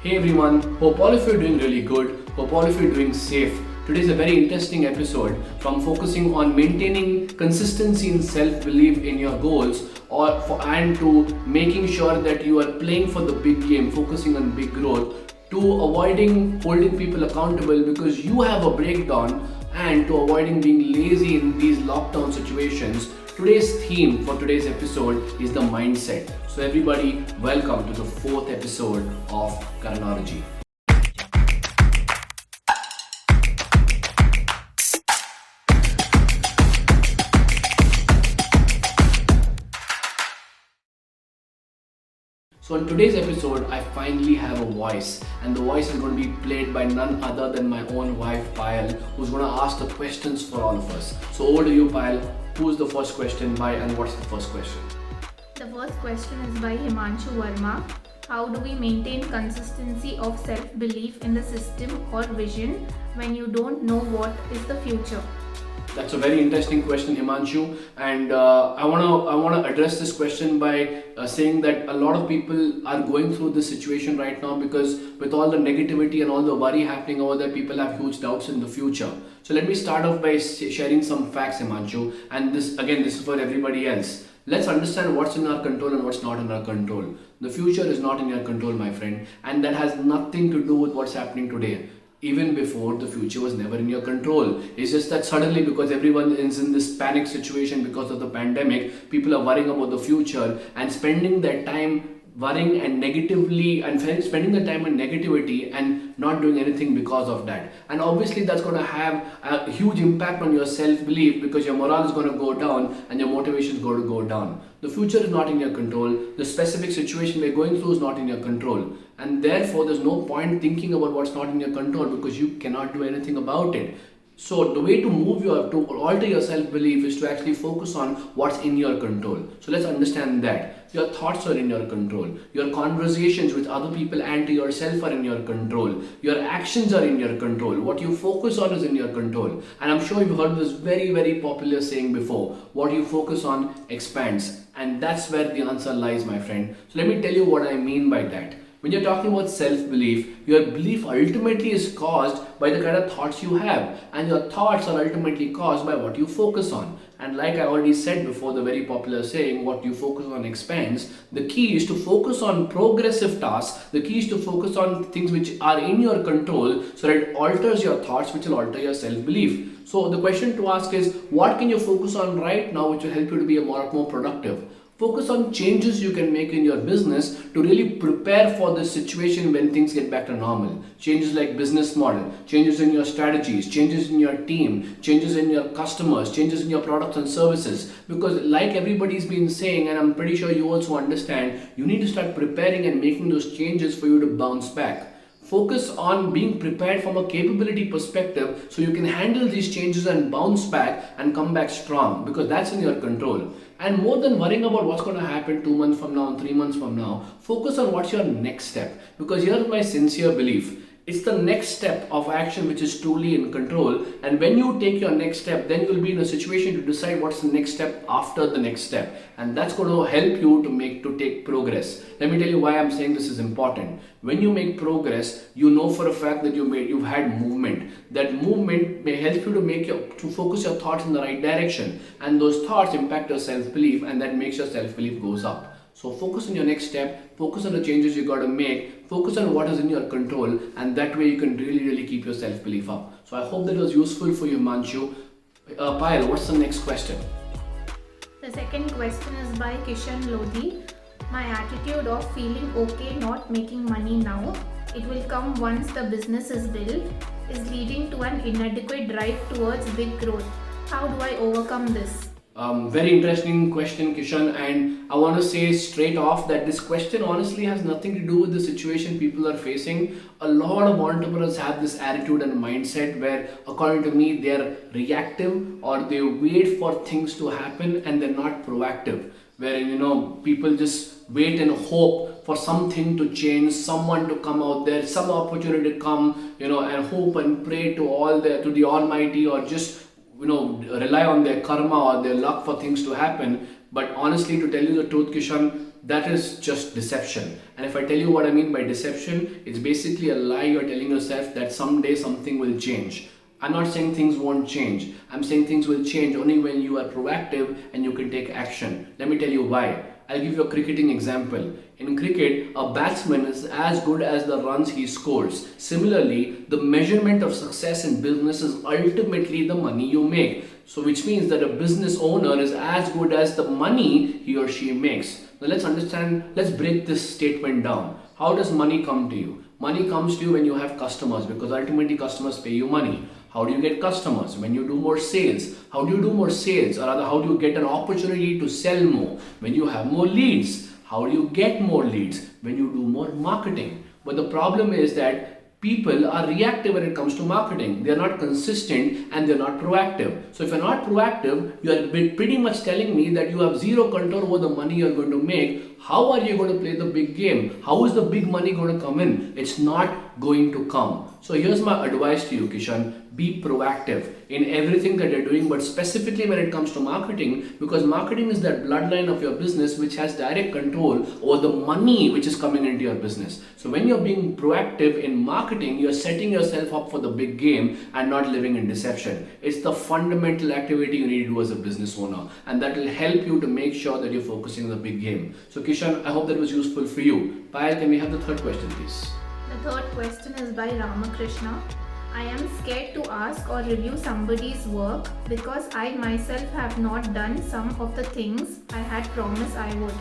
Hey everyone, hope all of you are doing really good. Hope all of you are doing safe. Today is a very interesting episode from focusing on maintaining consistency in self-belief in your goals and to making sure that you are playing for the big game, focusing on big growth, to avoiding holding people accountable because you have a breakdown, and to avoiding being lazy in these lockdown situations. Today's theme for today's episode is the mindset. So everybody, welcome to the fourth episode of Karanology. So in today's episode, I finally have a voice, and the voice is going to be played by none other than my own wife Payal, who's going to ask the questions for all of us. So over to you, Payal. Who's the first question by, and what's the first question? The first question is by Himanshu Verma. How do we maintain consistency of self-belief in the system or vision when you don't know what is the future? That's a very interesting question, Himanshu, and I wanna address this question by saying that a lot of people are going through this situation right now because with all the negativity and all the worry happening over there, people have huge doubts in the future. So let me start off by sharing some facts, Himanshu, and this is for everybody else. Let's understand what's in our control and what's not in our control. The future is not in your control, my friend, and that has nothing to do with what's happening today. Even before, the future was never in your control. It's just that suddenly, because everyone is in this panic situation because of the pandemic, people are worrying about the future and spending their time worrying and negatively and spending the time on negativity and not doing anything because of that. And obviously that's going to have a huge impact on your self-belief because your morale is going to go down and your motivation is going to go down. The future is not in your control. The specific situation we're going through is not in your control. And therefore there's no point thinking about what's not in your control because you cannot do anything about it. So the way to to alter your self-belief is to actually focus on what's in your control. So let's understand that. Your thoughts are in your control. Your conversations with other people and to yourself are in your control. Your actions are in your control. What you focus on is in your control. And I'm sure you've heard this very, very popular saying before. What you focus on expands. And that's where the answer lies, my friend. So let me tell you what I mean by that. When you're talking about self-belief, your belief ultimately is caused by the kind of thoughts you have, and your thoughts are ultimately caused by what you focus on. And like I already said before, the very popular saying, what you focus on expands. The key is to focus on progressive tasks. The key is to focus on things which are in your control so that it alters your thoughts, which will alter your self-belief. So the question to ask is, what can you focus on right now which will help you to be more productive? Focus on changes you can make in your business to really prepare for the situation when things get back to normal. Changes like business model, changes in your strategies, changes in your team, changes in your customers, changes in your products and services. Because like everybody's been saying, and I'm pretty sure you also understand, you need to start preparing and making those changes for you to bounce back. Focus on being prepared from a capability perspective so you can handle these changes and bounce back and come back strong because that's in your control. And more than worrying about what's going to happen 2 months from now and 3 months from now, focus on what's your next step. Because here's my sincere belief. It's the next step of action which is truly in control, and when you take your next step, then you'll be in a situation to decide what's the next step after the next step, and that's going to help you to take progress. Let me tell you why I'm saying this is important. When you make progress, you know for a fact that you've had movement. That movement may help you to focus your thoughts in the right direction, and those thoughts impact your self-belief, and that makes your self-belief goes up. So focus on your next step, focus on the changes you got to make, focus on what is in your control, and that way you can really keep your self-belief up. So I hope that was useful for you, Himanshu. Payal, what's the next question? The second question is by Kishan Lodhi. My attitude of feeling okay not making money now, it will come once the business is built, is leading to an inadequate drive towards big growth. How do I overcome this? Very interesting question, Kishan, and I want to say straight off that this question honestly has nothing to do with the situation people are facing. A lot of entrepreneurs have this attitude and mindset where, according to me, they're reactive or they wait for things to happen and they're not proactive. Wherein, people just wait and hope for something to change, someone to come out there, some opportunity to come, and hope and pray to the Almighty, or just rely on their karma or their luck for things to happen. But honestly, to tell you the truth, Kishan, that is just deception. And if I tell you what I mean by deception, it's basically a lie you're telling yourself that someday something will change. I'm not saying things won't change. I'm saying things will change only when you are proactive and you can take action. Let me tell you why. I'll give you a cricketing example. In cricket, a batsman is as good as the runs he scores. Similarly, the measurement of success in business is ultimately the money you make. So, which means that a business owner is as good as the money he or she makes. Now, let's break this statement down. How does money come to you? Money comes to you when you have customers, because ultimately customers pay you money. How do you get customers? When you do more sales. How do you do more sales? Or rather, how do you get an opportunity to sell more? When you have more leads. How do you get more leads? When you do more marketing. But the problem is that people are reactive when it comes to marketing. They are not consistent and they're not proactive. So if you're not proactive, you are pretty much telling me that you have zero control over the money you're going to make. How are you going to play the big game? How is the big money going to come in? It's not going to come. So here's my advice to you, Kishan. Be proactive in everything that you're doing, but specifically when it comes to marketing, because marketing is that bloodline of your business which has direct control over the money which is coming into your business. So when you're being proactive in marketing, you're setting yourself up for the big game and not living in deception. It's the fundamental activity you need to do as a business owner, and that will help you to make sure that you're focusing on the big game. So Kishan, I hope that was useful for you. Payal, can we have the third question, please? The third question is by Ramakrishna. I am scared to ask or review somebody's work because I myself have not done some of the things I had promised I would.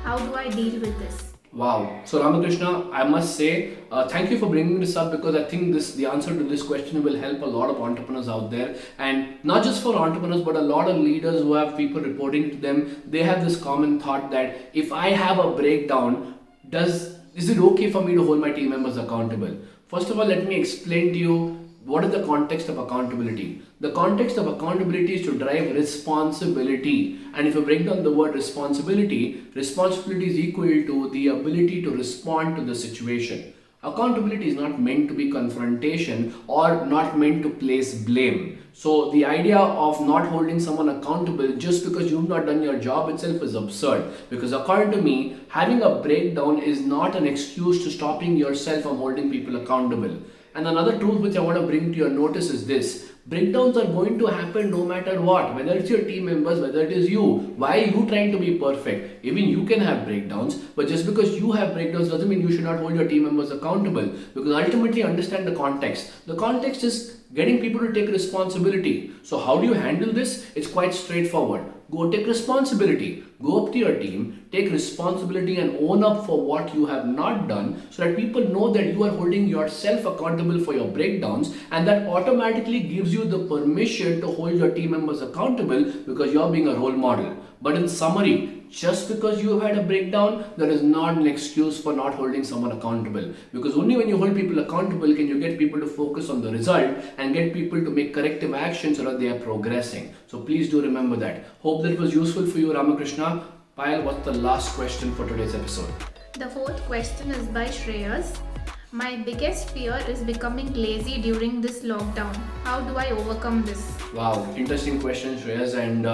How do I deal with this? Wow. So Ramakrishna, I must say, thank you for bringing this up, because I think the answer to this question will help a lot of entrepreneurs out there, and not just for entrepreneurs, but a lot of leaders who have people reporting to them. They have this common thought that if I have a breakdown, is it okay for me to hold my team members accountable? First of all, let me explain to you what is the context of accountability. The context of accountability is to drive responsibility. And if you break down the word responsibility, responsibility is equal to the ability to respond to the situation. Accountability is not meant to be confrontation or not meant to place blame. So the idea of not holding someone accountable just because you've not done your job itself is absurd. Because according to me, having a breakdown is not an excuse to stopping yourself from holding people accountable. And another truth which I want to bring to your notice is this. Breakdowns are going to happen no matter what, whether it's your team members, whether it is you. Why are you trying to be perfect? Even you can have breakdowns, but just because you have breakdowns doesn't mean you should not hold your team members accountable, because ultimately understand the context. The context is getting people to take responsibility. So how do you handle this? It's quite straightforward. Go take responsibility. Go up to your team, take responsibility and own up for what you have not done, so that people know that you are holding yourself accountable for your breakdowns, and that automatically gives you the permission to hold your team members accountable, because you're being a role model. But in summary, just because you have had a breakdown, that is not an excuse for not holding someone accountable. Because only when you hold people accountable can you get people to focus on the result and get people to make corrective actions so that they are progressing. So please do remember that. Hope that was useful for you, Ramakrishna. Payal, what's the last question for today's episode? The fourth question is by Shreyas. My biggest fear is becoming lazy during this lockdown. How do I overcome this? Wow, interesting question, Shreyas. And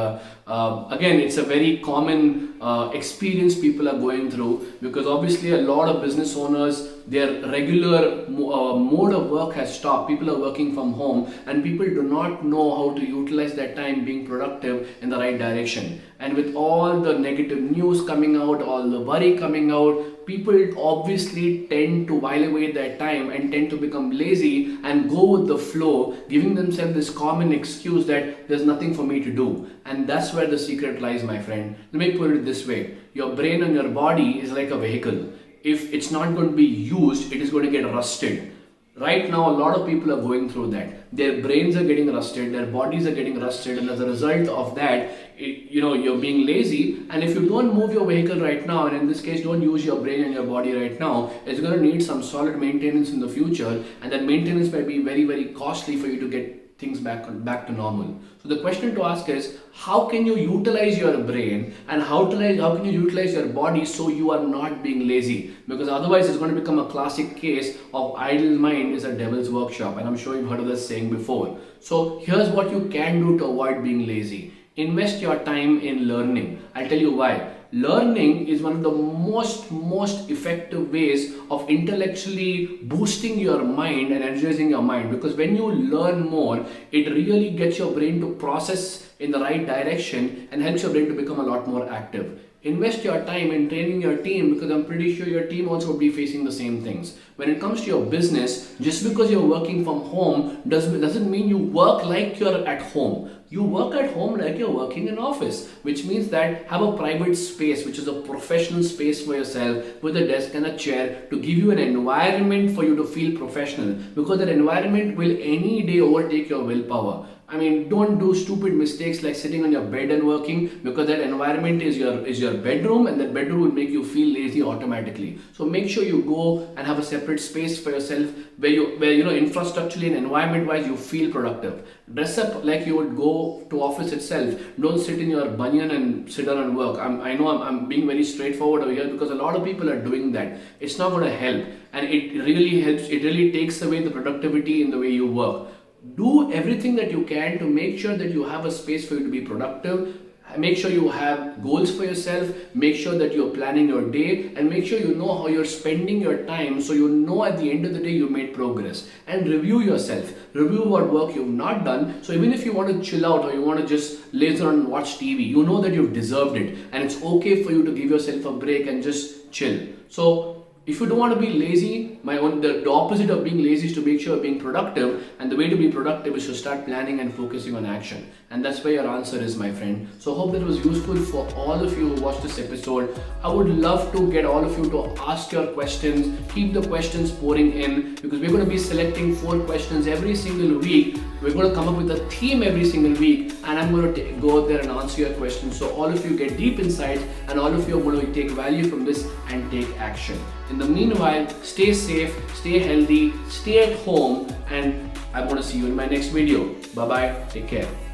again, it's a very common experience people are going through, because obviously a lot of business owners, their regular mode of work has stopped. People are working from home, and people do not know how to utilize that time being productive in the right direction. And with all the negative news coming out, all the worry coming out, people obviously tend to while away their time and tend to become lazy and go with the flow, giving themselves this common excuse that there's nothing for me to do. And that's where the secret lies, my friend. Let me put it this way. Your brain and your body is like a vehicle. If it's not going to be used, it is going to get rusted. Right now, a lot of people are going through that. Their brains are getting rusted, their bodies are getting rusted, and as a result of that, you're being lazy. And if you don't move your vehicle right now, and in this case, don't use your brain and your body right now, it's going to need some solid maintenance in the future, and that maintenance might be very, very costly for you to get things back to normal. So the question to ask is, how can you utilize your brain and how can you utilize your body so you are not being lazy? Because otherwise it's going to become a classic case of idle mind is a devil's workshop, and I'm sure you've heard of this saying before. So here's what you can do to avoid being lazy. Invest your time in learning. I'll tell you why. Learning is one of the most effective ways of intellectually boosting your mind and energizing your mind, because when you learn more, it really gets your brain to process in the right direction and helps your brain to become a lot more active. Invest your time in training your team, because I'm pretty sure your team also will be facing the same things. When it comes to your business, just because you're working from home doesn't mean you work like you're at home. You work at home like you're working in office, which means that have a private space, which is a professional space for yourself with a desk and a chair to give you an environment for you to feel professional, because that environment will any day overtake your willpower. I mean, don't do stupid mistakes like sitting on your bed and working, because that environment is your bedroom, and that bedroom will make you feel lazy automatically. So make sure you go and have a separate space for yourself where infrastructurally and environment wise you feel productive. Dress up like you would go to office itself. Don't sit in your banyan and sit down and work. I know I'm being very straightforward over here, because a lot of people are doing that. It's not going to help, and it really helps. It really takes away the productivity in the way you work. Do everything that you can to make sure that you have a space for you to be productive. Make sure you have goals for yourself. Make sure that you're planning your day, and make sure you know how you're spending your time, so you know at the end of the day you made progress. And review yourself. Review what work you've not done. So even if you want to chill out or you want to just laze around and watch TV, you know that you've deserved it, and it's okay for you to give yourself a break and just chill. So if you don't want to be lazy, the opposite of being lazy is to make sure you're being productive, and the way to be productive is to start planning and focusing on action. And that's where your answer is, my friend. So I hope that was useful for all of you who watched this episode. I would love to get all of you to ask your questions. Keep the questions pouring in, because we're going to be selecting 4 questions every single week. We're going to come up with a theme every single week, and I'm going to go there and answer your questions. So all of you get deep insights, and all of you are going to take value from this and take action. In the meanwhile, stay safe, stay healthy, stay at home, and I'm going to see you in my next video. Bye bye, take care.